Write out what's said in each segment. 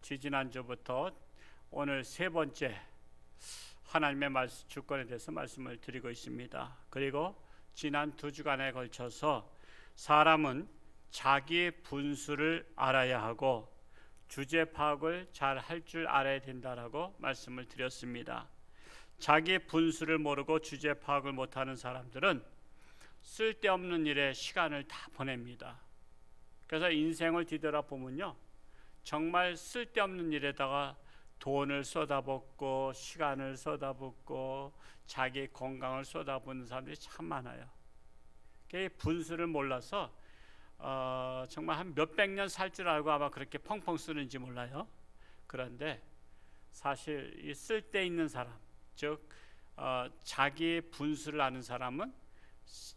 지지난주부터 오늘 세 번째 하나님의 말씀 주권에 대해서 말씀을 드리고 있습니다. 그리고 지난 두 주간에 걸쳐서 사람은 자기의 분수를 알아야 하고 주제 파악을 잘 할 줄 알아야 된다라고 말씀을 드렸습니다. 자기의 분수를 모르고 주제 파악을 못하는 사람들은 쓸데없는 일에 시간을 다 보냅니다. 그래서 인생을 뒤돌아보면요, 정말 쓸데없는 일에다가 돈을 쏟아붓고 시간을 쏟아붓고 자기 건강을 쏟아붓는 사람들이 참 많아요. 분수를 몰라서 정말 한 몇백 년 살 줄 알고 아마 그렇게 펑펑 쓰는지 몰라요. 그런데 사실 이 쓸데있는 사람, 즉 자기의 분수를 아는 사람은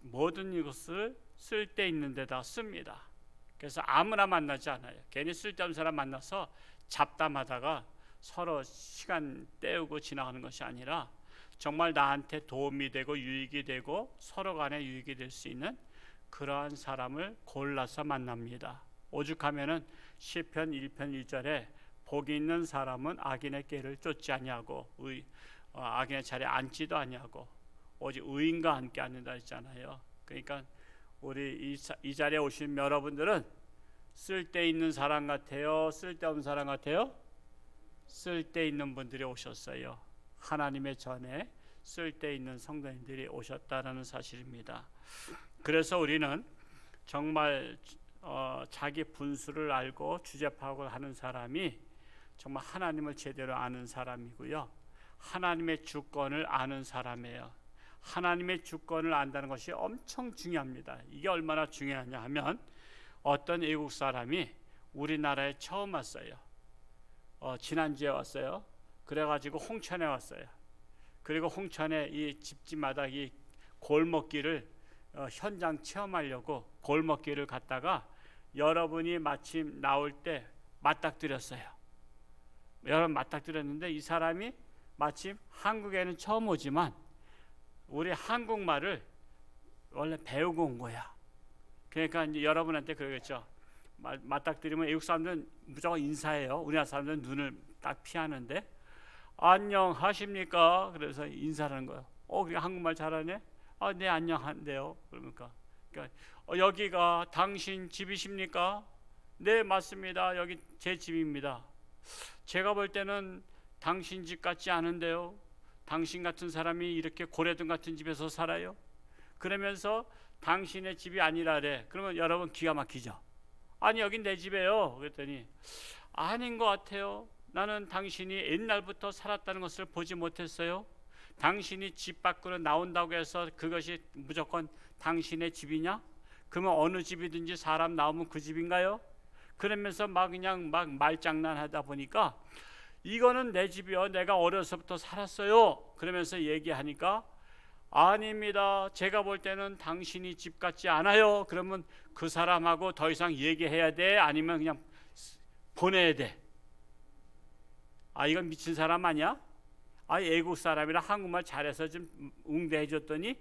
모든 이것을 쓸데있는 데다 씁니다. 그래서 아무나 만나지 않아요. 괜히 쓸데없는 사람 만나서 잡담하다가 서로 시간 때우고 지나가는 것이 아니라 정말 나한테 도움이 되고 유익이 되고 서로 간에 유익이 될 수 있는 그러한 사람을 골라서 만납니다. 오죽하면은 시편 1편 1절에 복이 있는 사람은 악인의 길을 쫓지 아니하고 악인의 자리에 앉지도 아니하고 오직 의인과 함께 앉는다 했잖아요. 그러니까 우리 이 자리에 오신 여러분들은 쓸데있는 사람 같아요? 쓸데없는 사람 같아요? 쓸데있는 분들이 오셨어요. 하나님의 전에 쓸데있는 성도님들이 오셨다는 사실입니다. 그래서 우리는 정말 자기 분수를 알고 주제 파악을 하는 사람이 정말 하나님을 제대로 아는 사람이고요, 하나님의 주권을 아는 사람이에요. 하나님의 주권을 안다는 것이 엄청 중요합니다. 이게 얼마나 중요하냐 하면, 어떤 외국 사람이 우리나라에 처음 왔어요. 지난주에 왔어요. 그래가지고 홍천에 왔어요. 그리고 홍천에 이 집집마다 이 골목길을 현장 체험하려고 골목길을 갔다가 여러분이 마침 나올 때 맞닥뜨렸어요. 여러분 맞닥뜨렸는데 이 사람이 마침 한국에는 처음 오지만 우리 한국말을 원래 배우고 온 거야. 그러니까 이제 여러분한테 그러겠죠. 맞닥뜨리면 외국 사람들은 무조건 인사해요. 우리나라 사람들은 눈을 딱 피하는데 안녕하십니까? 그래서 인사를 하는 거예요. 그게 한국말 잘하네? 네, 안녕한데요. 그러니까 여기가 당신 집이십니까? 네, 맞습니다. 여기 제 집입니다. 제가 볼 때는 당신 집 같지 않은데요. 당신 같은 사람이 이렇게 고래등 같은 집에서 살아요? 그러면서 당신의 집이 아니라래. 그러면 여러분 기가 막히죠. 아니, 여긴 내 집이에요. 그랬더니 아닌 것 같아요. 나는 당신이 옛날부터 살았다는 것을 보지 못했어요. 당신이 집 밖으로 나온다고 해서 그것이 무조건 당신의 집이냐? 그러면 어느 집이든지 사람 나오면 그 집인가요? 그러면서 그냥 말장난하다 보니까 이거는 내 집이요, 내가 어려서부터 살았어요. 그러면서 얘기하니까 아닙니다. 제가 볼 때는 당신이 집 같지 않아요. 그러면 그 사람하고 더 이상 얘기해야 돼? 아니면 그냥 보내야 돼? 이건 미친 사람 아니야? 외국 사람이라 한국말 잘해서 좀 응대해 줬더니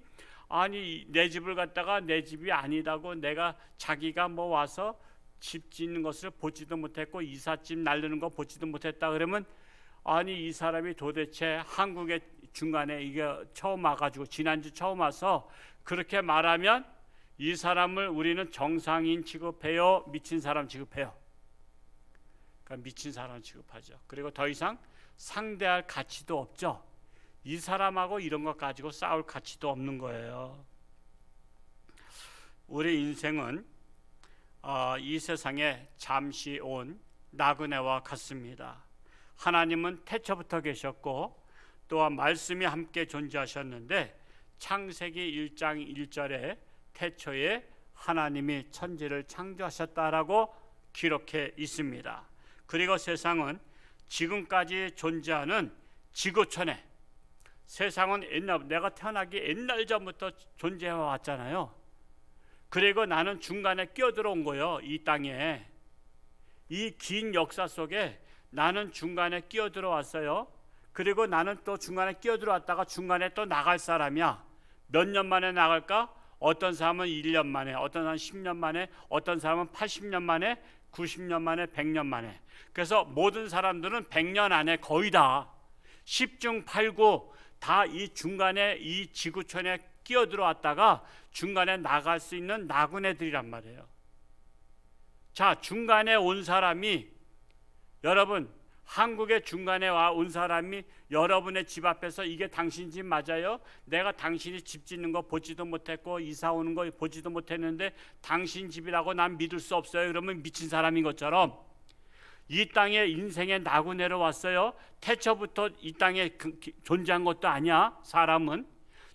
아니, 내 집을 갖다가 내 집이 아니다고, 내가 자기가 와서 집 짓는 것을 보지도 못했고 이삿짐 날르는 거 보지도 못했다. 그러면 아니, 이 사람이 도대체 한국에 중간에 이게 처음 와가지고 지난주 처음 와서 그렇게 말하면 이 사람을 우리는 정상인 취급해요, 미친 사람 취급해요? 그러니까 미친 사람 취급하죠. 그리고 더 이상 상대할 가치도 없죠. 이 사람하고 이런 것 가지고 싸울 가치도 없는 거예요. 우리 인생은 이 세상에 잠시 온 나그네와 같습니다. 하나님은 태초부터 계셨고 또한 말씀이 함께 존재하셨는데 창세기 1장 1절에 태초에 하나님이 천지를 창조하셨다라고 기록해 있습니다. 그리고 세상은 지금까지 존재하는 지구촌에, 세상은 내가 태어나기 옛날 전부터 존재해 왔잖아요. 그리고 나는 중간에 끼어들어온 거예요. 이 땅에 이 긴 역사 속에 나는 중간에 끼어들어 왔어요. 그리고 나는 또 중간에 끼어들어왔다가 중간에 또 나갈 사람이야. 몇 년 만에 나갈까? 어떤 사람은 1년 만에, 어떤 사람은 10년 만에, 어떤 사람은 80년 만에, 90년 만에 100년 만에. 그래서 모든 사람들은 100년 안에 거의 다 10중 8구 다 이 중간에 이 지구촌에 끼어들어왔다가 중간에 나갈 수 있는 나그네들이란 말이에요. 자, 중간에 온 사람이, 여러분 한국의 중간에 온 사람이 여러분의 집 앞에서 이게 당신 집 맞아요? 내가 당신이 집 짓는 거 보지도 못했고 이사 오는 거 보지도 못했는데 당신 집이라고 난 믿을 수 없어요. 그러면 미친 사람인 것처럼 이 땅에 인생의 나그네로 왔어요. 태초부터 이 땅에 존재한 것도 아니야. 사람은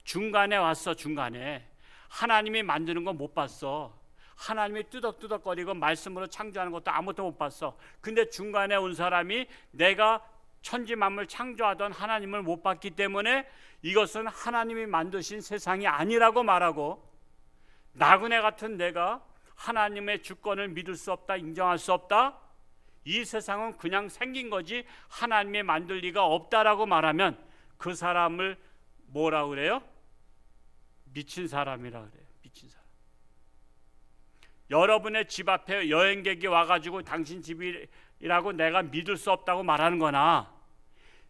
중간에 왔어. 중간에 하나님이 만드는 거 못 봤어. 하나님이 뚜덕뚜덕거리고 말씀으로 창조하는 것도 아무것도 못 봤어. 근데 중간에 온 사람이 내가 천지 만물 창조하던 하나님을 못 봤기 때문에 이것은 하나님이 만드신 세상이 아니라고 말하고, 나그네 같은 내가 하나님의 주권을 믿을 수 없다, 인정할 수 없다, 이 세상은 그냥 생긴 거지 하나님이 만들 리가 없다라고 말하면 그 사람을 뭐라고 그래요? 미친 사람이라고 그래요. 미친 사람. 여러분의 집 앞에 여행객이 와가지고 당신 집이라고 내가 믿을 수 없다고 말하는 거나,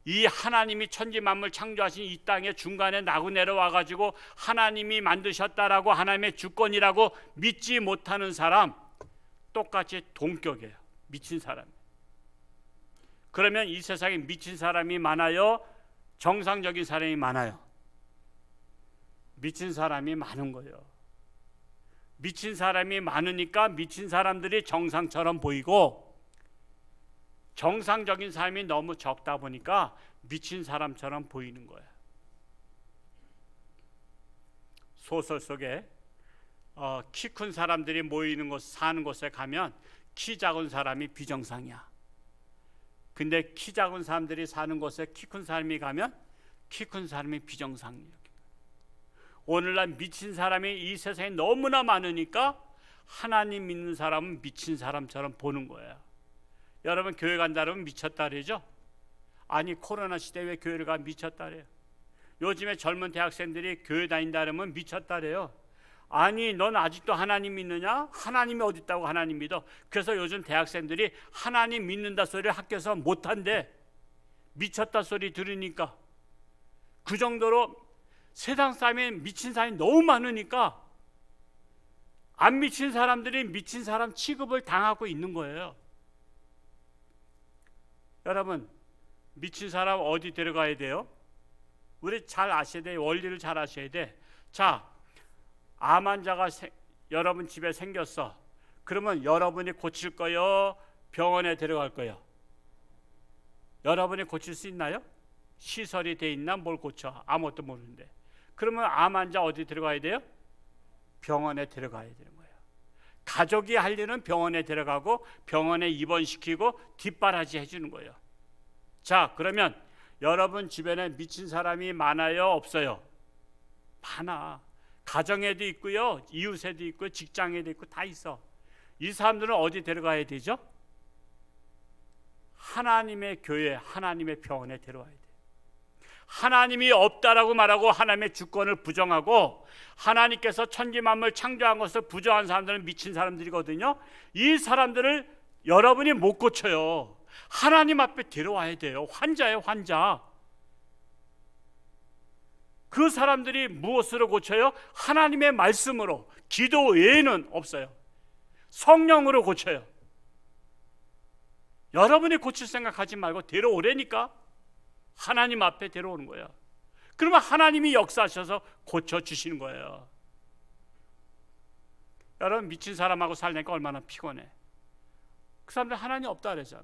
이 하나님이 천지 만물 창조하신 이 땅의 중간에 나그네로 와가지고 하나님이 만드셨다라고 하나님의 주권이라고 믿지 못하는 사람, 똑같이 동격이에요. 미친 사람. 그러면 이 세상에 미친 사람이 많아요? 정상적인 사람이 많아요? 미친 사람이 많은 거예요. 미친 사람이 많으니까 미친 사람들이 정상처럼 보이고, 정상적인 사람이 너무 적다 보니까 미친 사람처럼 보이는 거예요. 소설 속에 키 큰 사람들이 모이는 곳, 사는 곳에 가면 키 작은 사람이 비정상이야. 근데 키 작은 사람들이 사는 곳에 키 큰 사람이 가면 키 큰 사람이 비정상이에요. 오늘날 미친 사람이 이 세상에 너무나 많으니까 하나님 믿는 사람은 미친 사람처럼 보는 거예요. 여러분 교회 간다 그러면 미쳤다 그러죠? 아니 코로나 시대에 왜 교회를 가? 미쳤다 그래요. 요즘에 젊은 대학생들이 교회 다닌다 그러면 미쳤다 그래요. 아니 넌 아직도 하나님 믿느냐? 하나님이 어디 있다고 하나님 믿어? 그래서 요즘 대학생들이 하나님 믿는다 소리를 학교에서 못한대. 미쳤다 소리 들으니까. 그 정도로 세상 사람이 미친 사람이 너무 많으니까 안 미친 사람들이 미친 사람 취급을 당하고 있는 거예요. 여러분 미친 사람 어디 데려가야 돼요? 우리 잘 아셔야 돼요. 원리를 잘 아셔야 돼. 자, 암 환자가 여러분 집에 생겼어. 그러면 여러분이 고칠 거요? 병원에 데려갈 거요? 여러분이 고칠 수 있나요? 시설이 돼 있나? 뭘 고쳐? 아무것도 모르는데. 그러면 암 환자 어디 들어가야 돼요? 병원에 들어가야 되는 거예요. 가족이 할 일은 병원에 들어가고 병원에 입원시키고 뒷바라지 해주는 거예요. 자, 그러면 여러분 주변에 미친 사람이 많아요? 없어요? 많아. 가정에도 있고요, 이웃에도 있고, 직장에도 있고, 다 있어. 이 사람들은 어디 데려가야 되죠? 하나님의 교회, 하나님의 병원에 데려와야 돼요. 하나님이 없다라고 말하고 하나님의 주권을 부정하고 하나님께서 천지 만물 창조한 것을 부정한 사람들은 미친 사람들이거든요. 이 사람들을 여러분이 못 고쳐요. 하나님 앞에 데려와야 돼요. 환자예요, 환자. 그 사람들이 무엇으로 고쳐요? 하나님의 말씀으로. 기도 외에는 없어요. 성령으로 고쳐요. 여러분이 고칠 생각하지 말고 데려오라니까. 하나님 앞에 데려오는 거예요. 그러면 하나님이 역사하셔서 고쳐주시는 거예요. 여러분 미친 사람하고 살니까 얼마나 피곤해. 그 사람들 하나님 없다 그러잖아.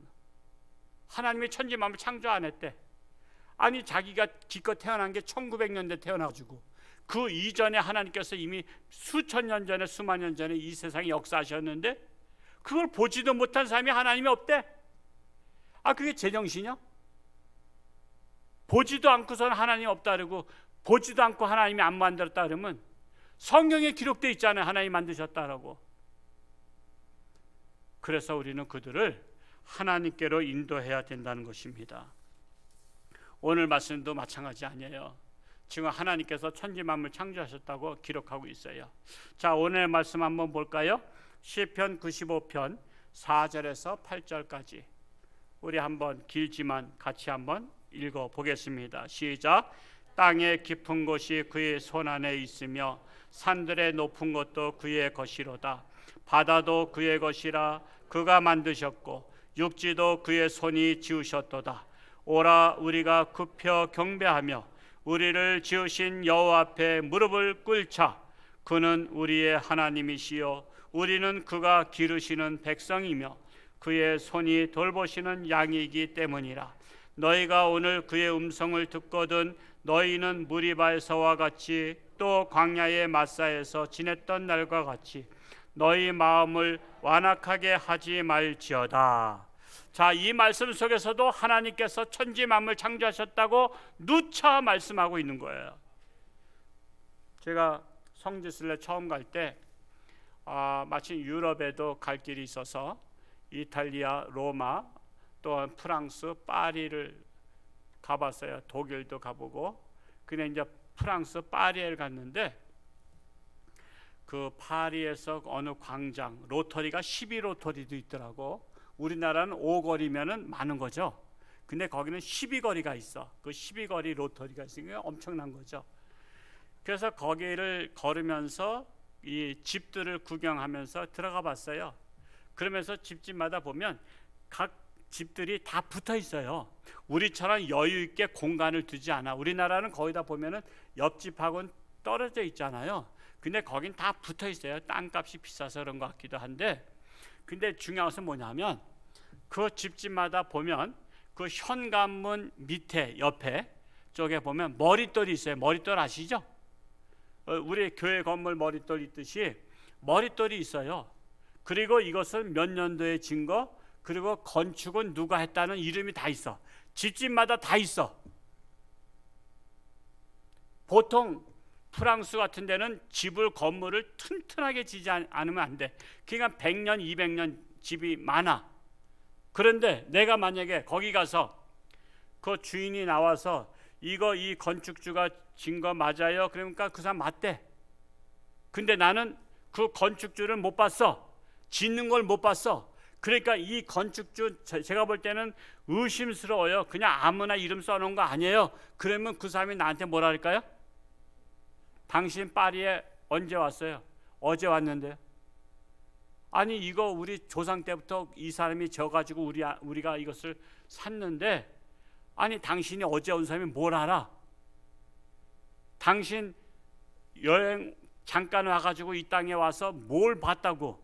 하나님이 천지 만물 창조 안 했대. 아니 자기가 기껏 태어난 게 1900년대 태어나가지고 그 이전에 하나님께서 이미 수천 년 전에 수만 년 전에 이 세상에 역사하셨는데 그걸 보지도 못한 사람이 하나님이 없대. 아 그게 제정신이야? 보지도 않고서는 하나님 없다 그러고 보지도 않고 하나님이 안 만들었다 그러면 성경에 기록되어 있잖아요. 하나님 만드셨다라고. 그래서 우리는 그들을 하나님께로 인도해야 된다는 것입니다. 오늘 말씀도 마찬가지 아니에요. 지금 하나님께서 천지 만물 창조하셨다고 기록하고 있어요. 자, 오늘 말씀 한번 볼까요? 시편 95편 4절에서 8절까지 우리 한번 길지만 같이 한번 읽어 보겠습니다. 시작. 땅의 깊은 곳이 그의 손 안에 있으며 산들의 높은 것도 그의 것이로다. 바다도 그의 것이라 그가 만드셨고 육지도 그의 손이 지으셨도다. 오라 우리가 굽혀 경배하며 우리를 지으신 여호와 앞에 무릎을 꿇자. 그는 우리의 하나님이시요 우리는 그가 기르시는 백성이며 그의 손이 돌보시는 양이기 때문이라. 너희가 오늘 그의 음성을 듣거든 너희는 무리바에서와 같이 또 광야의 마사에서 지냈던 날과 같이 너희 마음을 완악하게 하지 말지어다. 자, 이 말씀 속에서도 하나님께서 천지 만물 창조하셨다고 누차 말씀하고 있는 거예요. 제가 성지순례 처음 갈 때 마침 유럽에도 갈 길이 있어서 이탈리아, 로마, 또한 프랑스, 파리를 가봤어요. 독일도 가보고. 근데 이제 프랑스 파리에 갔는데 그 파리에서 어느 광장 로터리가 12로터리도 있더라고. 우리나라는 5거리면은 많은 거죠. 근데 거기는 12거리가 있어. 그 12거리 로터리가 있으니까 엄청난 거죠. 그래서 거기를 걸으면서 이 집들을 구경하면서 들어가 봤어요. 그러면서 집집마다 보면 각 집들이 다 붙어 있어요. 우리처럼 여유 있게 공간을 두지 않아. 우리나라는 거의 다 보면은 옆집하고는 떨어져 있잖아요. 근데 거긴 다 붙어 있어요. 땅값이 비싸서 그런 것 같기도 한데, 근데 중요한 것은 뭐냐면 그 집집마다 보면 그 현관문 밑에 옆에 쪽에 보면 머릿돌이 있어요. 머릿돌 아시죠? 우리 교회 건물 머릿돌 있듯이 머릿돌이 있어요. 그리고 이것은 몇 년도에 진 거, 그리고 건축은 누가 했다는 이름이 다 있어. 집집마다 다 있어. 보통 프랑스 같은 데는 집을 건물을 튼튼하게 지지 않으면 안 돼. 그러니까 100년, 200년 집이 많아. 그런데 내가 만약에 거기 가서 그 주인이 나와서 이거 이 건축주가 진 거 맞아요? 그러니까 그 사람 맞대. 근데 나는 그 건축주를 못 봤어. 짓는 걸 못 봤어. 그러니까 이 건축주 제가 볼 때는 의심스러워요. 그냥 아무나 이름 써놓은 거 아니에요. 그러면 그 사람이 나한테 뭐라 할까요? 당신 파리에 언제 왔어요? 어제 왔는데요. 아니 이거 우리 조상 때부터 이 사람이 져가지고 우리가 이것을 샀는데, 아니 당신이 어제 온 사람이 뭘 알아? 당신 여행 잠깐 와가지고 이 땅에 와서 뭘 봤다고?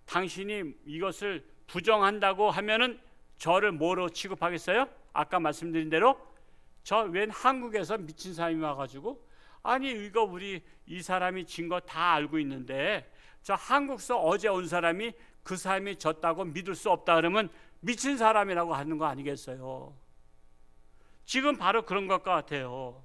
당신이 이것을 부정한다고 하면은 저를 뭐로 취급하겠어요? 아까 말씀드린 대로 저 웬 한국에서 미친 사람이 와가지고, 아니 이거 우리 이 사람이 진 거 다 알고 있는데 저 한국서 어제 온 사람이 그 사람이 졌다고 믿을 수 없다 그러면 미친 사람이라고 하는 거 아니겠어요? 지금 바로 그런 것 같아요.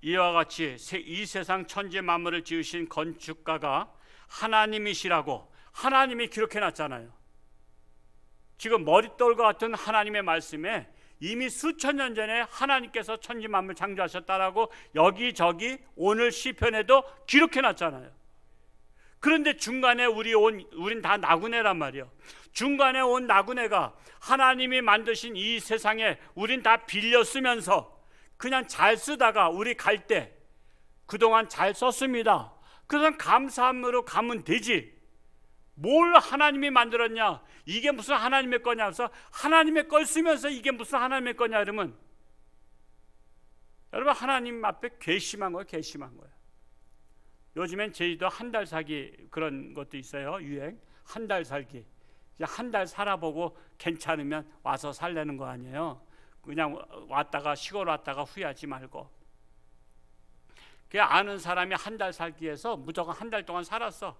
이와 같이 이 세상 천지 만물을 지으신 건축가가 하나님이시라고 하나님이 기록해 놨잖아요. 지금 머릿돌과 같은 하나님의 말씀에 이미 수천 년 전에 하나님께서 천지 만물 창조하셨다라고 여기저기 오늘 시편에도 기록해 놨잖아요. 그런데 중간에 우린 다 나그네란 말이에요. 중간에 온 나그네가 하나님이 만드신 이 세상에 우린 다 빌려 쓰면서 그냥 잘 쓰다가 우리 갈 때 그동안 잘 썼습니다. 그래서 감사함으로 가면 되지. 뭘 하나님이 만들었냐? 이게 무슨 하나님의 거냐? 그래서 하나님의 걸 쓰면서 이게 무슨 하나님의 거냐? 그러면 여러분 하나님 앞에 괘씸한 거예요. 괘씸한 거예요. 요즘엔 제주도 한 달 살기 그런 것도 있어요. 유행. 한 달 살기. 한 달 살아보고 괜찮으면 와서 살려는 거 아니에요. 그냥 왔다가 시골 왔다가 후회하지 말고. 그 아는 사람이 한 달 살기 위해서 무조건 한 달 동안 살았어.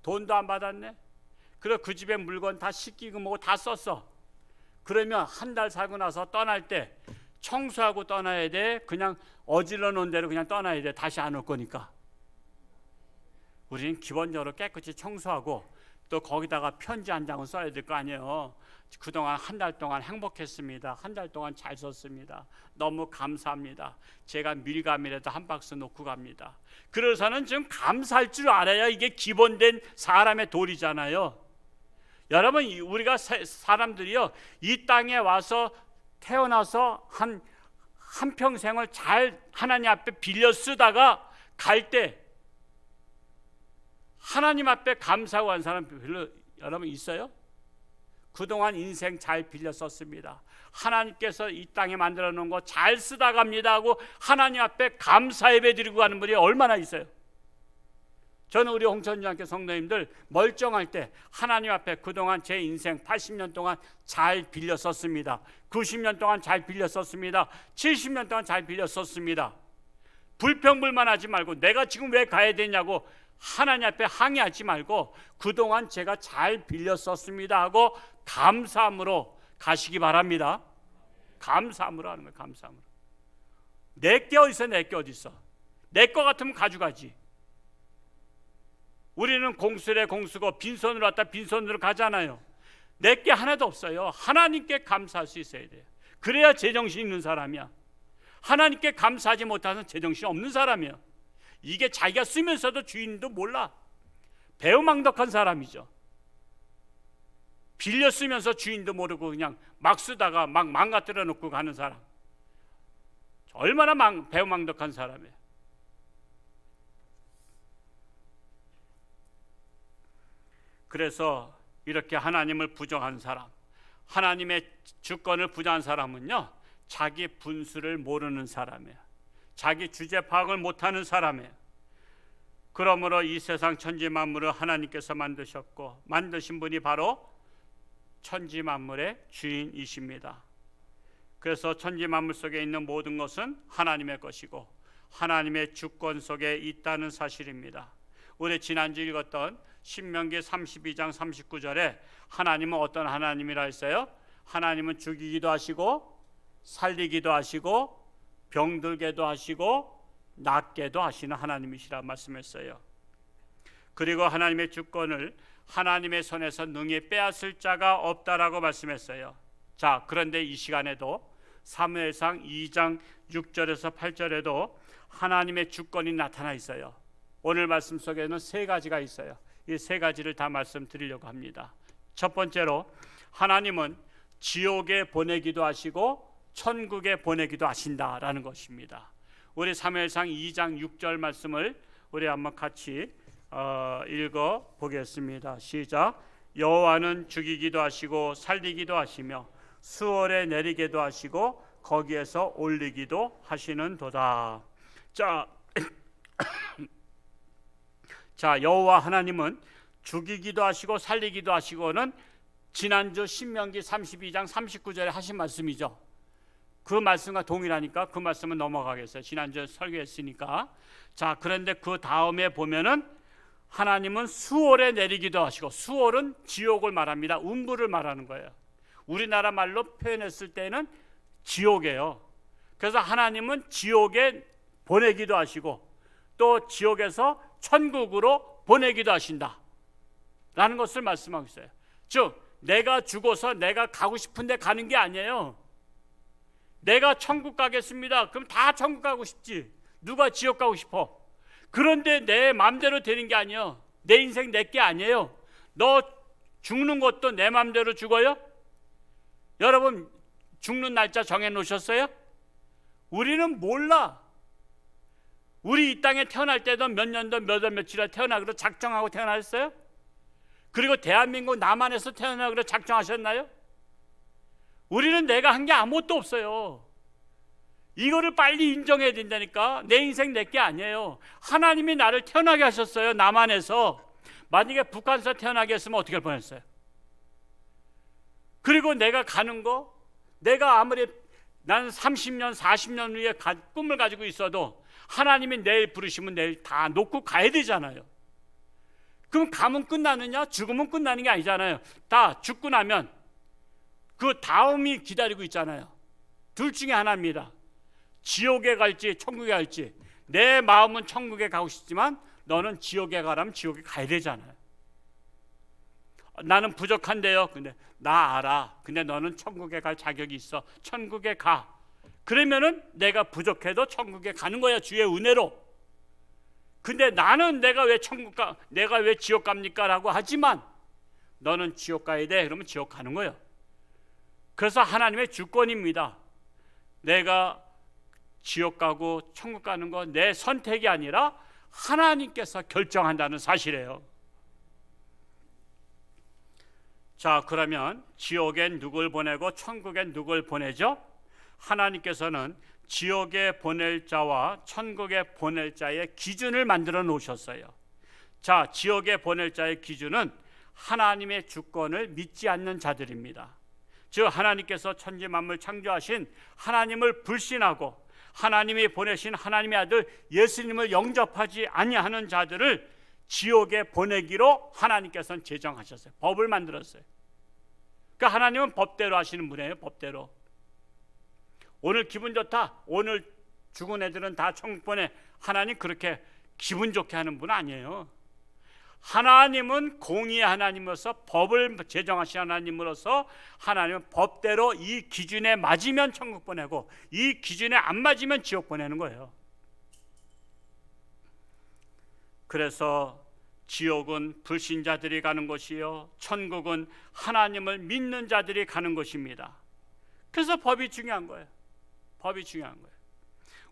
돈도 안 받았네. 그리고 그 집에 물건 다 씻기고 뭐고 다 썼어. 그러면 한 달 살고 나서 떠날 때 청소하고 떠나야 돼? 그냥 어질러 놓은 대로 그냥 떠나야 돼? 다시 안 올 거니까. 우리는 기본적으로 깨끗이 청소하고 또 거기다가 편지 한 장을 써야 될 거 아니에요. 그동안 한 달 동안 행복했습니다. 한 달 동안 잘 썼습니다. 너무 감사합니다. 제가 밀감이라도 한 박스 놓고 갑니다. 그래서는 좀 감사할 줄 알아야 이게 기본된 사람의 도리잖아요. 여러분, 우리가 사람들이요, 이 땅에 와서 태어나서 한 평생을 잘 하나님 앞에 빌려 쓰다가 갈 때 하나님 앞에 감사하고 한 사람 별로 여러분 있어요? 그동안 인생 잘 빌려 썼습니다. 하나님께서 이 땅에 만들어 놓은 거 잘 쓰다 갑니다 하고 하나님 앞에 감사 예배 드리고 가는 분이 얼마나 있어요? 저는 우리 홍천중학교 성도님들 멀쩡할 때 하나님 앞에 그동안 제 인생 80년 동안 잘 빌려 썼습니다. 90년 동안 잘 빌려 썼습니다. 70년 동안 잘 빌려 썼습니다. 불평불만하지 말고 내가 지금 왜 가야 되냐고 하나님 앞에 항의하지 말고 그동안 제가 잘 빌려 썼습니다 하고 감사함으로 가시기 바랍니다. 감사함으로 하는 거예요. 감사함으로. 내게 어디 있어? 내게 어디 있어? 내 거 같으면 가져가지. 우리는 공수래 공수고 빈손으로 왔다 빈손으로 가잖아요. 내게 하나도 없어요. 하나님께 감사할 수 있어야 돼요. 그래야 제정신 있는 사람이야. 하나님께 감사하지 못하는 제정신 없는 사람이야. 이게 자기가 쓰면서도 주인도 몰라. 배은망덕한 사람이죠. 빌려 쓰면서 주인도 모르고 그냥 막 쓰다가 막 망가뜨려 놓고 가는 사람. 얼마나 배은망덕한 사람이에요. 그래서 이렇게 하나님을 부정한 사람, 하나님의 주권을 부정한 사람은요, 자기 분수를 모르는 사람이에요. 자기 주제 파악을 못하는 사람이에요. 그러므로 이 세상 천지 만물을 하나님께서 만드셨고 만드신 분이 바로 천지 만물의 주인이십니다. 그래서 천지 만물 속에 있는 모든 것은 하나님의 것이고 하나님의 주권 속에 있다는 사실입니다. 우리 지난주 읽었던 신명기 32장 39절에 하나님은 어떤 하나님이라 했어요? 하나님은 죽이기도 하시고 살리기도 하시고 병들게도 하시고 낫게도 하시는 하나님이시라 말씀했어요. 그리고 하나님의 주권을 하나님의 손에서 능히 빼앗을 자가 없다라고 말씀했어요. 자, 그런데 이 시간에도 사무엘상 2장 6절에서 8절에도 하나님의 주권이 나타나 있어요. 오늘 말씀 속에는 세 가지가 있어요. 이 세 가지를 다 말씀드리려고 합니다. 첫 번째로 하나님은 지옥에 보내기도 하시고 천국에 보내기도 하신다라는 것입니다. 우리 사무엘상 2장 6절 말씀을 우리 한번 같이 읽어 보겠습니다. 시작. 여호와는 죽이기도 하시고 살리기도 하시며 수월에 내리게도 하시고 거기에서 올리기도 하시는도다. 자, 여호와 하나님은 죽이기도 하시고 살리기도 하시고는 지난주 신명기 32장 39절에 하신 말씀이죠. 그 말씀과 동일하니까 그 말씀은 넘어가겠어요. 지난주에 설교했으니까. 자, 그런데 그 다음에 보면은 하나님은 수월에 내리기도 하시고, 수월은 지옥을 말합니다. 음부를 말하는 거예요. 우리나라 말로 표현했을 때는 지옥이에요. 그래서 하나님은 지옥에 보내기도 하시고 또 지옥에서 천국으로 보내기도 하신다 라는 것을 말씀하고 있어요. 즉 내가 죽어서 내가 가고 싶은데 가는 게 아니에요. 내가 천국 가겠습니다. 그럼 다 천국 가고 싶지. 누가 지옥 가고 싶어? 그런데 내 마음대로 되는 게 아니에요. 내 인생 내 게 아니에요. 너 죽는 것도 내 마음대로 죽어요? 여러분 죽는 날짜 정해 놓으셨어요? 우리는 몰라. 우리 이 땅에 태어날 때도 몇 년도 몇 월 며칠에 태어나기로 작정하고 태어났어요? 그리고 대한민국 남한에서 태어나기로 작정하셨나요? 우리는 내가 한 게 아무것도 없어요. 이거를 빨리 인정해야 된다니까. 내 인생 내 게 아니에요. 하나님이 나를 태어나게 하셨어요. 남한에서. 만약에 북한에서 태어나게 했으면 어떻게 할 뻔했어요? 그리고 내가 가는 거, 내가 아무리 나는 30년 40년 후에 꿈을 가지고 있어도 하나님이 내일 부르시면 내일 다 놓고 가야 되잖아요. 그럼 가면 끝나느냐? 죽으면 끝나는 게 아니잖아요. 다 죽고 나면 그 다음이 기다리고 있잖아요. 둘 중에 하나입니다. 지옥에 갈지 천국에 갈지. 내 마음은 천국에 가고 싶지만 너는 지옥에 가라면 지옥에 가야 되잖아요. 나는 부족한데요. 근데 나 알아. 근데 너는 천국에 갈 자격이 있어. 천국에 가. 그러면은 내가 부족해도 천국에 가는 거야, 주의 은혜로. 근데 나는 내가 왜 내가 왜 지옥 갑니까? 라고 하지만 너는 지옥 가야 돼. 그러면 지옥 가는 거예요. 그래서 하나님의 주권입니다. 내가 지옥 가고 천국 가는 건 내 선택이 아니라 하나님께서 결정한다는 사실이에요. 자, 그러면 지옥엔 누굴 보내고 천국엔 누굴 보내죠? 하나님께서는 지옥에 보낼 자와 천국에 보낼 자의 기준을 만들어 놓으셨어요. 자, 지옥에 보낼 자의 기준은 하나님의 주권을 믿지 않는 자들입니다. 즉 하나님께서 천지 만물 창조하신 하나님을 불신하고 하나님이 보내신 하나님의 아들 예수님을 영접하지 아니하는 자들을 지옥에 보내기로 하나님께서는 제정하셨어요. 법을 만들었어요. 그러니까 하나님은 법대로 하시는 분이에요. 법대로. 오늘 기분 좋다. 오늘 죽은 애들은 다 천국 보내. 하나님 그렇게 기분 좋게 하는 분 아니에요. 하나님은 공의의 하나님으로서 법을 제정하신 하나님으로서 하나님은 법대로 이 기준에 맞으면 천국 보내고 이 기준에 안 맞으면 지옥 보내는 거예요. 그래서 지옥은 불신자들이 가는 곳이요 천국은 하나님을 믿는 자들이 가는 곳입니다. 그래서 법이 중요한 거예요. 법이 중요한 거예요.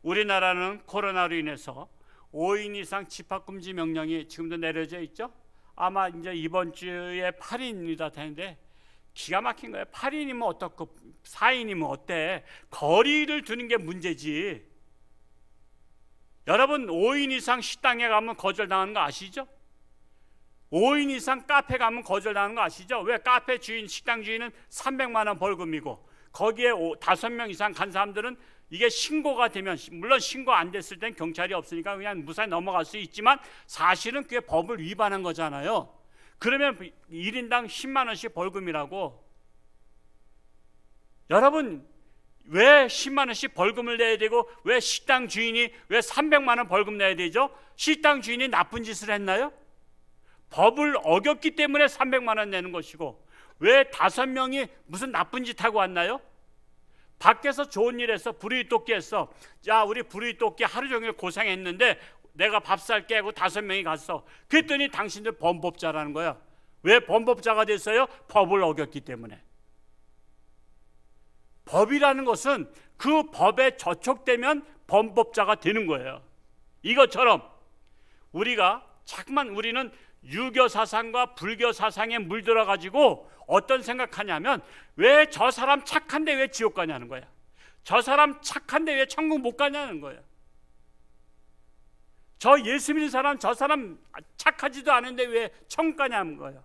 우리나라는 코로나로 인해서 5인 이상 집합금지 명령이 지금도 내려져 있죠. 아마 이제 이번 주에 8인이다 되는데 기가 막힌 거예요. 8인이면 어떻고 4인이면 어때? 거리를 두는 게 문제지. 여러분 5인 이상 식당에 가면 거절당하는 거 아시죠? 5인 이상 카페 가면 거절당하는 거 아시죠? 왜? 카페 주인, 식당 주인은 300만 원 벌금이고 거기에 5명 이상 간 사람들은 이게 신고가 되면, 물론 신고 안 됐을 땐 경찰이 없으니까 그냥 무사히 넘어갈 수 있지만 사실은 그게 법을 위반한 거잖아요. 그러면 1인당 10만 원씩 벌금이라고. 여러분 왜 10만 원씩 벌금을 내야 되고 왜 식당 주인이 왜 300만 원 벌금 내야 되죠? 식당 주인이 나쁜 짓을 했나요? 법을 어겼기 때문에 300만 원 내는 것이고 왜 5명이 무슨 나쁜 짓 하고 왔나요? 밖에서 좋은 일 해서 부르이토끼 했어. 야, 우리 부르이토끼 하루 종일 고생했는데 내가 밥살 깨고 5명이 갔어. 그랬더니 당신들 범법자라는 거야. 왜 범법자가 됐어요? 법을 어겼기 때문에. 법이라는 것은 그 법에 저촉되면 범법자가 되는 거예요. 이것처럼 우리가 자꾸만 우리는 유교 사상과 불교 사상에 물들어 가지고 어떤 생각하냐면 왜 저 사람 착한데 왜 지옥 가냐는 거야. 저 사람 착한데 왜 천국 못 가냐는 거야. 저 예수 믿는 사람 저 사람 착하지도 않은데 왜 천국 가냐는 거야.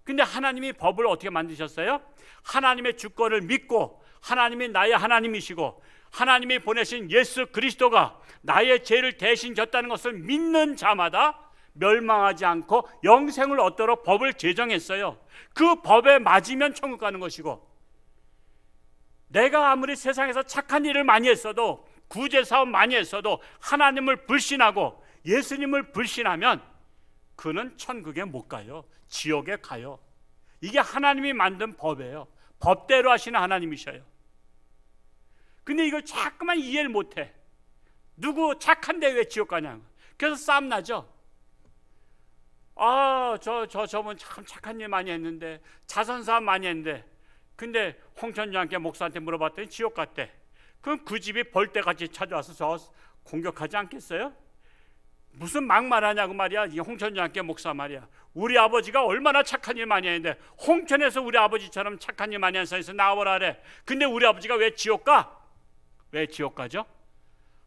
근데 하나님이 법을 어떻게 만드셨어요? 하나님의 주권을 믿고 하나님이 나의 하나님이시고 하나님이 보내신 예수 그리스도가 나의 죄를 대신 졌다는 것을 믿는 자마다 멸망하지 않고 영생을 얻도록 법을 제정했어요. 그 법에 맞으면 천국 가는 것이고 내가 아무리 세상에서 착한 일을 많이 했어도 구제사업 많이 했어도 하나님을 불신하고 예수님을 불신하면 그는 천국에 못 가요. 지옥에 가요. 이게 하나님이 만든 법이에요. 법대로 하시는 하나님이셔요. 근데 이걸 자꾸만 이해를 못해. 누구 착한데 왜 지옥 가냐고. 그래서 싸움 나죠. 저분 참 착한 일 많이 했는데 자선사업 많이 했는데 근데 홍천장께 목사한테 물어봤더니 지옥 갔대. 그럼 그 집이 벌떼같이 찾아와서 저 공격하지 않겠어요? 무슨 막말하냐고 말이야. 이 홍천장께 목사 말이야. 우리 아버지가 얼마나 착한 일 많이 했는데 홍천에서 우리 아버지처럼 착한 일 많이 한 사람에서 나와보라 그래. 근데 우리 아버지가 왜 지옥 가? 왜 지옥 가죠?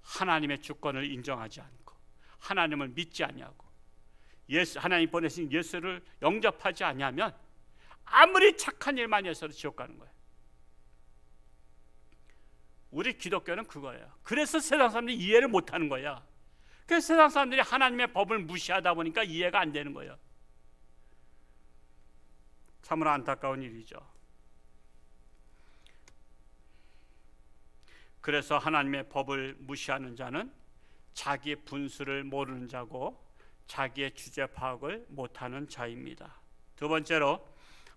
하나님의 주권을 인정하지 않고 하나님을 믿지 아니하고 하나님 보내신 예수를 영접하지 아니하면 아무리 착한 일 많이 해서도 지옥 가는 거예요. 우리 기독교는 그거예요. 그래서 세상 사람들이 이해를 못하는 거야. 그래서 세상 사람들이 하나님의 법을 무시하다 보니까 이해가 안 되는 거예요. 참으로 안타까운 일이죠. 그래서 하나님의 법을 무시하는 자는 자기 분수를 모르는 자고 자기의 주제 파악을 못하는 자입니다. 두 번째로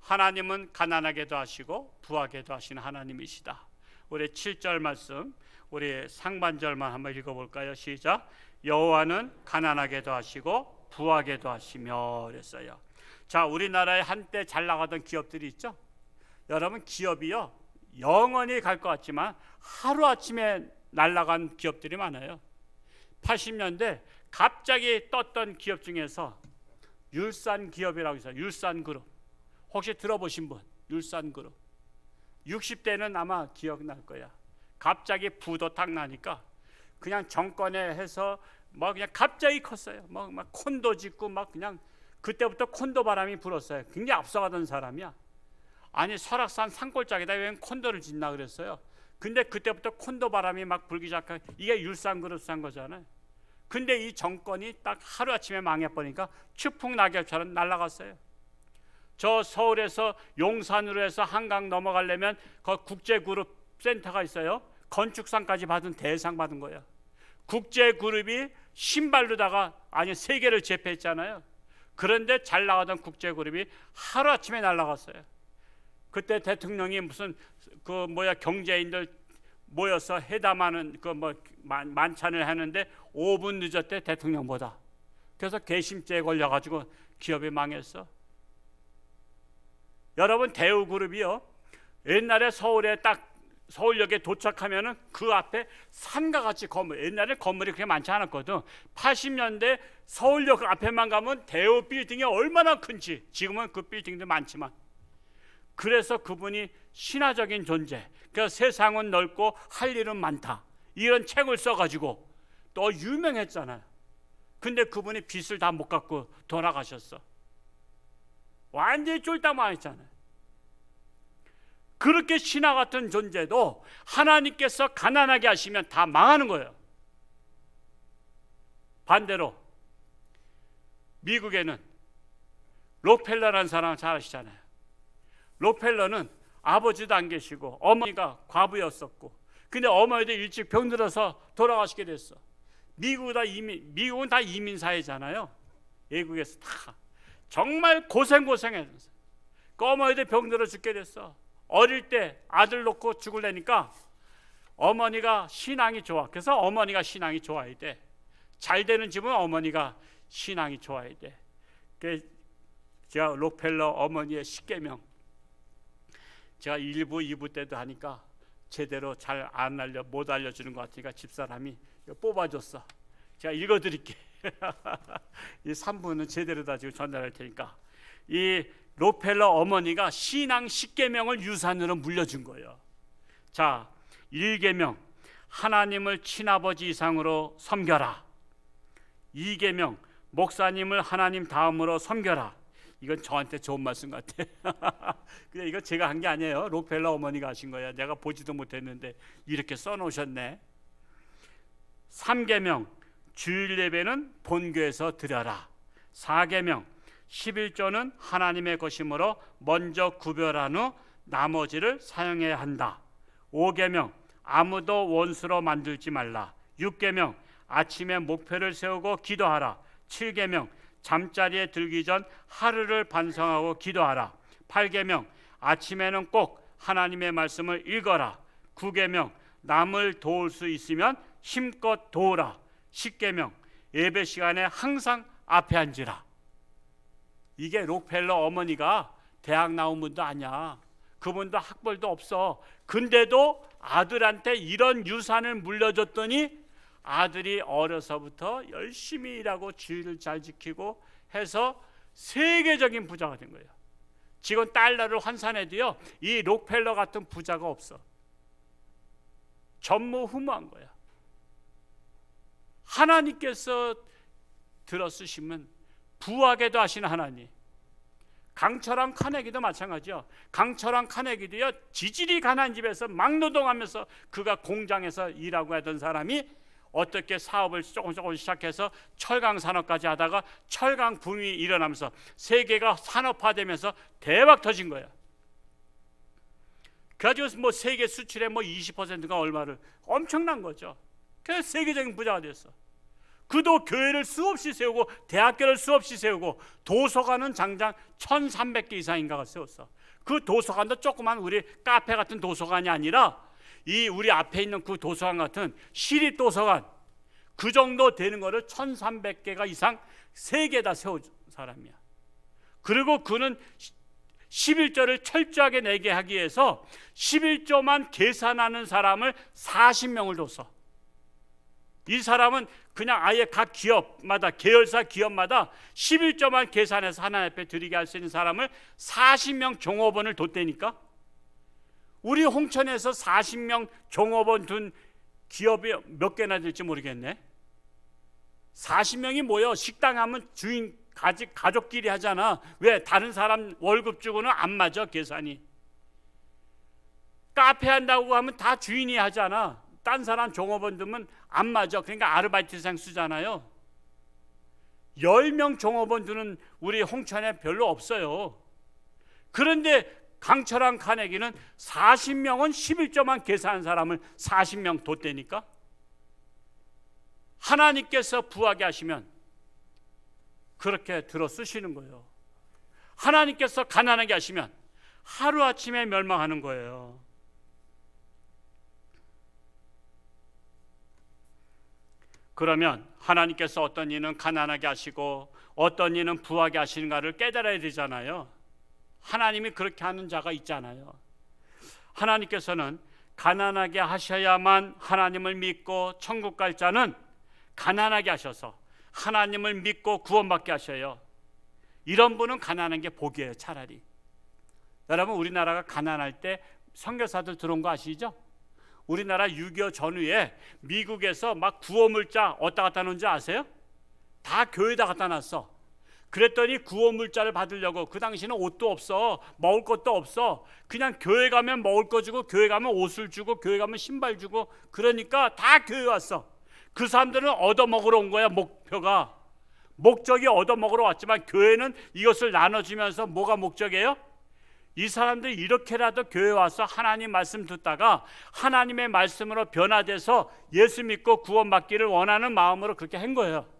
하나님은 가난하게도 하시고 부하게도 하시는 하나님이시다. 우리 7절 말씀 우리 상반절만 한번 읽어볼까요? 시작. 여호와는 가난하게도 하시고 부하게도 하시며 그랬어요. 자, 우리나라에 한때 잘 나가던 기업들이 있죠. 여러분, 기업이요 영원히 갈 것 같지만 하루아침에 날아간 기업들이 많아요. 80년대 갑자기 떴던 기업 중에서 율산기업이라고 있어요. 율산그룹. 혹시 들어보신 분? 율산그룹. 60대는 아마 기억날 거야. 갑자기 부도 탁 나니까 그냥 정권에 해서 뭐 그냥 갑자기 컸어요. 막 콘도 짓고 막 그냥 그때부터 콘도 바람이 불었어요. 굉장히 앞서가던 사람이야. 아니, 설악산 산골짜기다 왜 콘도를 짓나 그랬어요. 근데 그때부터 콘도 바람이 막 불기 시작한 이게 율산그룹 산 거잖아요. 근데 이 정권이 딱 하루아침에 망해버리니까 추풍낙엽처럼 날아갔어요. 저 서울에서 용산으로 해서 한강 넘어가려면 그 국제그룹 센터가 있어요. 건축상까지 받은 대상 받은 거예요. 국제그룹이 신발로다가 아니 세계를 제패했잖아요. 그런데 잘 나가던 국제그룹이 하루아침에 날아갔어요. 그때 대통령이 무슨 경제인들 모여서 회담하는 만찬을 하는데 5분 늦었대, 대통령보다. 그래서 괘씸죄에 걸려가지고 기업이 망했어. 여러분, 대우그룹이요 옛날에 서울에 딱 서울역에 도착하면은 그 앞에 산과 같이 건물, 옛날에 건물이 그렇게 많지 않았거든. 80년대 서울역 앞에만 가면 대우 빌딩이 얼마나 큰지. 지금은 그 빌딩도 많지만. 그래서 그분이 신화적인 존재, 그래서 세상은 넓고 할 일은 많다, 이런 책을 써가지고 또 유명했잖아요. 근데 그분이 빚을 다 못 갚고 돌아가셨어. 완전히 쫄딱 망했잖아요. 그렇게 신화 같은 존재도 하나님께서 가난하게 하시면 다 망하는 거예요. 반대로 미국에는 록펠러라는 사람 잘 아시잖아요. 록펠러는 아버지도 안 계시고 어머니가 과부였었고, 근데 어머니도 일찍 병들어서 돌아가시게 됐어. 미국은 다 이민 사회잖아요. 외국에서 다 정말 고생했어. 그 어머니도 병들어 죽게 됐어. 어릴 때 아들 놓고 죽으려니까 어머니가 신앙이 좋아. 그래서 어머니가 신앙이 좋아야 돼. 잘 되는 집은 어머니가 신앙이 좋아야 돼. 제가 록펠러 어머니의 10계명 제가 1부, 2부 때도 하니까 제대로 못 알려주는 것 같으니까 집사람이 뽑아줬어. 제가 읽어드릴게. 이 3부는 제대로 다 지금 전달할 테니까. 이 록펠러 어머니가 신앙 10계명을 유산으로 물려준 거예요. 자, 1계명 하나님을 친아버지 이상으로 섬겨라. 2계명 목사님을 하나님 다음으로 섬겨라. 이건 저한테 좋은 말씀 같아. 근데 이거 제가 한 게 아니에요. 록펠러 어머니가 하신 거야. 내가 보지도 못했는데 이렇게 써놓으셨네. 3계명 주일 예배는 본교에서 드려라. 4계명 11조는 하나님의 것이므로 먼저 구별한 후 나머지를 사용해야 한다. 5계명 아무도 원수로 만들지 말라. 6계명 아침에 목표를 세우고 기도하라. 7계명 잠자리에 들기 전 하루를 반성하고 기도하라. 8계명 아침에는 꼭 하나님의 말씀을 읽어라. 9계명 남을 도울 수 있으면 힘껏 도우라. 10계명 예배 시간에 항상 앞에 앉으라. 이게 록펠러 어머니가 대학 나온 분도 아니야. 그분도 학벌도 없어. 근데도 아들한테 이런 유산을 물려줬더니 아들이 어려서부터 열심히 일하고 주의를 잘 지키고 해서 세계적인 부자가 된 거예요. 지금 달러를 환산해도요 이 록펠러 같은 부자가 없어. 전무후무한 거야. 하나님께서 들어쓰시면 부하게도 하시는 하나님. 강철한 카네기도 마찬가지요. 강철한 카네기도요 지질이 가난한 집에서 막노동하면서 그가 공장에서 일하고 하던 사람이 어떻게 사업을 조금 시작해서 철강 산업까지 하다가 철강 붐이 일어나면서 세계가 산업화되면서 대박 터진 거야. 그래가지고 세계 수출의 20%가 얼마를 엄청난 거죠. 그래서 세계적인 부자가 됐어. 그도 교회를 수없이 세우고 대학교를 수없이 세우고 도서관은 장장 1300개 이상인가가 세웠어. 그 도서관도 조그만 우리 카페 같은 도서관이 아니라 이 우리 앞에 있는 그 도서관 같은 시립 도서관, 그 정도 되는 거를 1300개가 이상 3개 다 세운 사람이야. 그리고 그는 11조를 철저하게 내게 하기 위해서 11조만 계산하는 사람을 40명을 뒀어. 이 사람은 그냥 아예 각 기업마다, 계열사 기업마다 11조만 계산해서 하나님 앞에 드리게 할 수 있는 사람을 40명 종업원을 뒀다니까. 우리 홍천에서 40명 종업원 둔 기업이 몇 개나 될지 모르겠네. 40명이 모여 식당 하면 주인 가족끼리 하잖아. 왜? 다른 사람 월급 주고는 안 맞아, 계산이. 카페 한다고 하면 다 주인이 하잖아. 딴 사람 종업원 두면 안 맞아. 그러니까 아르바이트생 쓰잖아요. 10명 종업원 두는 우리 홍천에 별로 없어요. 그런데 강철한 카네기는 40명은 11조만 계산한 사람을 40명 뒀다니까. 하나님께서 부하게 하시면 그렇게 들어 쓰시는 거예요. 하나님께서 가난하게 하시면 하루아침에 멸망하는 거예요. 그러면 하나님께서 어떤 이는 가난하게 하시고 어떤 이는 부하게 하시는가를 깨달아야 되잖아요. 하나님이 그렇게 하는 자가 있잖아요. 하나님께서는 가난하게 하셔야만 하나님을 믿고 천국 갈 자는 가난하게 하셔서 하나님을 믿고 구원받게 하셔요. 이런 분은 가난한 게 복이에요. 차라리. 여러분, 우리나라가 가난할 때 선교사들 들어온 거 아시죠? 우리나라 6.25 전후에 미국에서 막 구호물자 어디다 갖다 놓은지 아세요? 다 교회에다 갖다 놨어. 그랬더니 구호물자를 받으려고, 그 당시는 옷도 없어, 먹을 것도 없어. 그냥 교회 가면 먹을 거 주고, 교회 가면 옷을 주고, 교회 가면 신발 주고, 그러니까 다 교회 왔어. 그 사람들은 얻어먹으러 온 거야. 목적이 얻어먹으러 왔지만 교회는 이것을 나눠주면서 뭐가 목적이에요? 이 사람들이 이렇게라도 교회 와서 하나님 말씀 듣다가 하나님의 말씀으로 변화돼서 예수 믿고 구원받기를 원하는 마음으로 그렇게 한 거예요.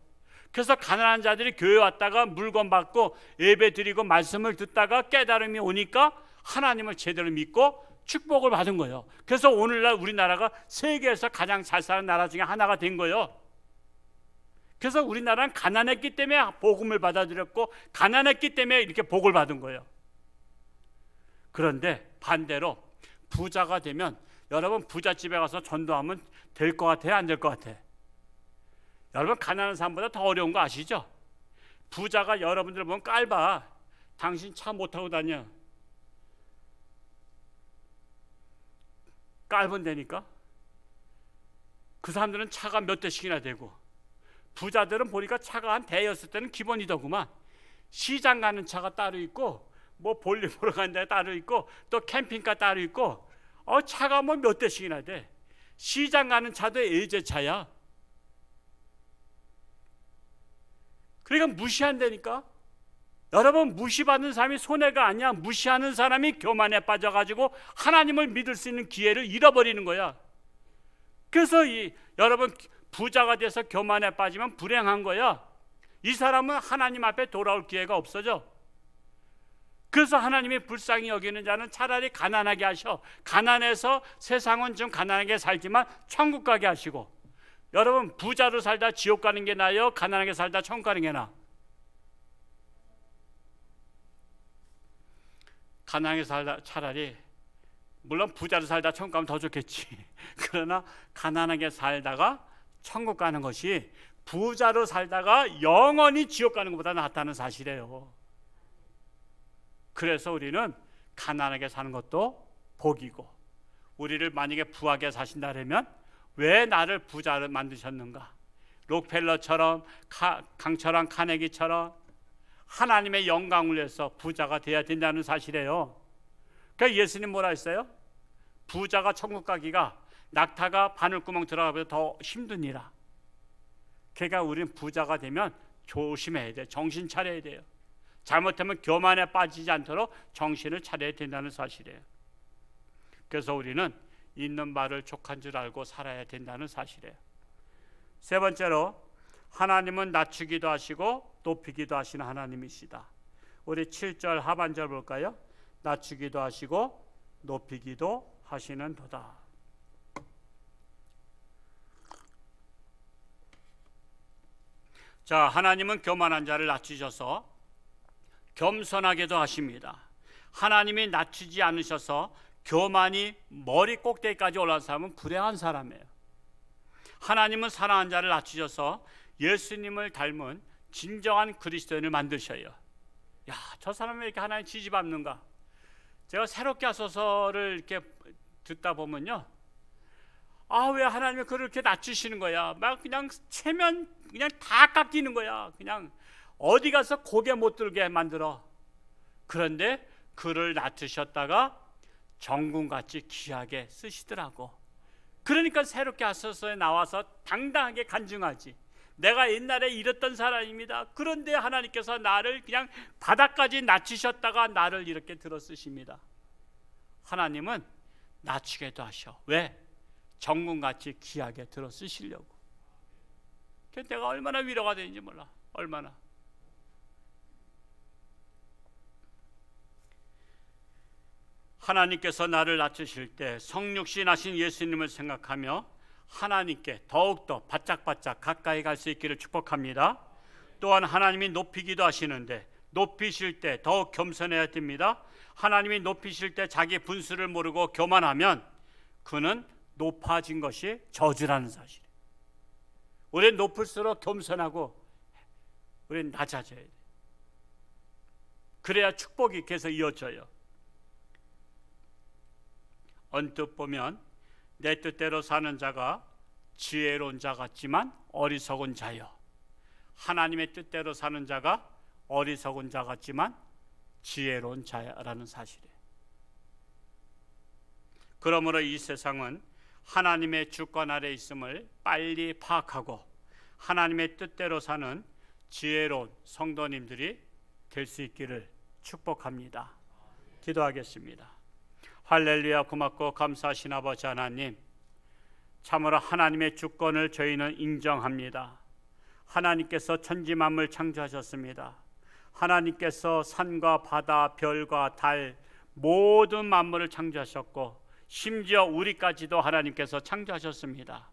그래서 가난한 자들이 교회 왔다가 물건 받고 예배 드리고 말씀을 듣다가 깨달음이 오니까 하나님을 제대로 믿고 축복을 받은 거예요. 그래서 오늘날 우리나라가 세계에서 가장 잘 사는 나라 중에 하나가 된 거예요. 그래서 우리나라는 가난했기 때문에 복음을 받아들였고 가난했기 때문에 이렇게 복을 받은 거예요. 그런데 반대로 부자가 되면, 여러분 부잣집에 가서 전도하면 될 것 같아요? 안 될 것 같아요? 여러분 가난한 사람보다 더 어려운 거 아시죠? 부자가 여러분들 보면 깔봐. 당신 차 못 타고 다녀. 깔면 되니까. 그 사람들은 차가 몇 대씩이나 되고, 부자들은 보니까 차가 한 대였을 때는 기본이더구만. 시장 가는 차가 따로 있고, 뭐 볼일 보러 가는 데 따로 있고, 또 캠핑카 따로 있고, 차가 뭐 몇 대씩이나 돼. 시장 가는 차도 예제차야. 그러니까 무시한다니까. 여러분, 무시받는 사람이 손해가 아니야. 무시하는 사람이 교만에 빠져가지고 하나님을 믿을 수 있는 기회를 잃어버리는 거야. 그래서 여러분 부자가 돼서 교만에 빠지면 불행한 거야. 이 사람은 하나님 앞에 돌아올 기회가 없어져. 그래서 하나님이 불쌍히 여기는 자는 차라리 가난하게 하셔. 가난해서 세상은 좀 가난하게 살지만 천국 가게 하시고, 여러분 부자로 살다 지옥 가는 게 나아요? 가난하게 살다 천국 가는 게 나아? 가난하게 살다 차라리, 물론 부자로 살다 천국 가면 더 좋겠지. 그러나 가난하게 살다가 천국 가는 것이 부자로 살다가 영원히 지옥 가는 것보다 낫다는 사실이에요. 그래서 우리는 가난하게 사는 것도 복이고, 우리를 만약에 부하게 사신다면 왜 나를 부자를 만드셨는가? 록펠러처럼 강철한 카네기처럼 하나님의 영광을 위해서 부자가 돼야 된다는 사실이에요. 그러니까 예수님 뭐라 했어요? 부자가 천국 가기가 낙타가 바늘구멍 들어가보다 더 힘드니라. 그러니까 우리는 부자가 되면 조심해야 돼. 정신 차려야 돼요. 잘못하면 교만에 빠지지 않도록 정신을 차려야 된다는 사실이에요. 그래서 우리는 있는 말을 족한 줄 알고 살아야 된다는 사실이에요. 세 번째로, 하나님은 낮추기도 하시고 높이기도 하시는 하나님이시다. 우리 7절 하반절 볼까요? 낮추기도 하시고 높이기도 하시는 도다. 자, 하나님은 교만한 자를 낮추셔서 겸손하게도 하십니다. 하나님이 낮추지 않으셔서 교만이 머리 꼭대기까지 올라간 사람은 불행한 사람이에요. 하나님은 사랑하는 자를 낮추셔서 예수님을 닮은 진정한 그리스도인을 만드셔요. 야, 저 사람이 왜 이렇게 하나님 지지밟는가? 제가 새롭게 하소서를 이렇게 듣다 보면요, 왜 하나님이 그렇게 낮추시는 거야? 막 그냥 체면 그냥 다 깎이는 거야. 그냥 어디 가서 고개 못 들게 만들어. 그런데 그를 낮추셨다가 정금같이 귀하게 쓰시더라고. 그러니까 새롭게 하소서에 나와서 당당하게 간증하지. 내가 옛날에 이랬던 사람입니다. 그런데 하나님께서 나를 그냥 바닥까지 낮추셨다가 나를 이렇게 들어 쓰십니다. 하나님은 낮추게도 하셔. 왜? 정금같이 귀하게 들어 쓰시려고. 내가 얼마나 위로가 되는지 몰라. 얼마나. 하나님께서 나를 낮추실 때 성육신 하신 예수님을 생각하며 하나님께 더욱더 바짝바짝 가까이 갈 수 있기를 축복합니다. 또한 하나님이 높이기도 하시는데 높이실 때 더욱 겸손해야 됩니다. 하나님이 높이실 때 자기 분수를 모르고 교만하면 그는 높아진 것이 저주라는 사실이에요. 우리는 높을수록 겸손하고 우리는 낮아져야 돼요. 그래야 축복이 계속 이어져요. 언뜻 보면 내 뜻대로 사는 자가 지혜로운 자 같지만 어리석은 자요, 하나님의 뜻대로 사는 자가 어리석은 자 같지만 지혜로운 자라는 사실이에요. 그러므로 이 세상은 하나님의 주권 아래 있음을 빨리 파악하고 하나님의 뜻대로 사는 지혜로운 성도님들이 될 수 있기를 축복합니다. 기도하겠습니다. 할렐루야. 고맙고 감사하신 아버지 하나님, 참으로 하나님의 주권을 저희는 인정합니다. 하나님께서 천지 만물 창조하셨습니다. 하나님께서 산과 바다, 별과 달 모든 만물을 창조하셨고 심지어 우리까지도 하나님께서 창조하셨습니다.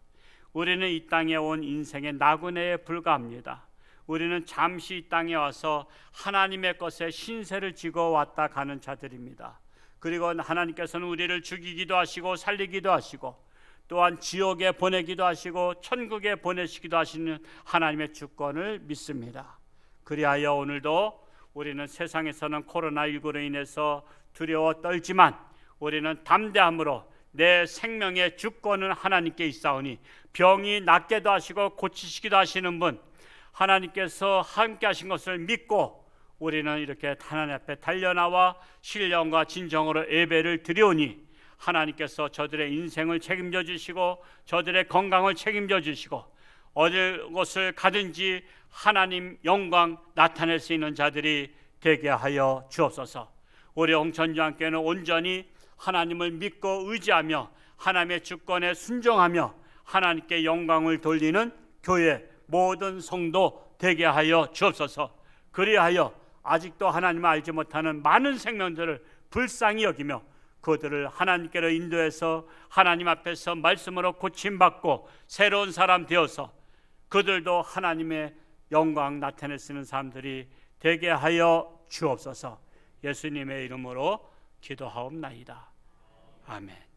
우리는 이 땅에 온 인생의 나그네에 불과합니다. 우리는 잠시 이 땅에 와서 하나님의 것에 신세를 지고 왔다 가는 자들입니다. 그리고 하나님께서는 우리를 죽이기도 하시고 살리기도 하시고 또한 지옥에 보내기도 하시고 천국에 보내시기도 하시는 하나님의 주권을 믿습니다. 그리하여 오늘도 우리는 세상에서는 코로나19로 인해서 두려워 떨지만 우리는 담대함으로 내 생명의 주권은 하나님께 있사오니 병이 낫게도 하시고 고치시기도 하시는 분 하나님께서 함께 하신 것을 믿고 우리는 이렇게 하나님 앞에 달려나와 신령과 진정으로 예배를 드리오니 하나님께서 저들의 인생을 책임져 주시고 저들의 건강을 책임져 주시고 어느 곳을 가든지 하나님 영광 나타낼 수 있는 자들이 되게 하여 주옵소서. 우리 홍천주교회는 온전히 하나님을 믿고 의지하며 하나님의 주권에 순종하며 하나님께 영광을 돌리는 교회 모든 성도 되게 하여 주옵소서. 그리하여 아직도 하나님을 알지 못하는 많은 생명들을 불쌍히 여기며 그들을 하나님께로 인도해서 하나님 앞에서 말씀으로 고침받고 새로운 사람 되어서 그들도 하나님의 영광 나타낼 수 있는 사람들이 되게 하여 주옵소서. 예수님의 이름으로 기도하옵나이다. 아멘.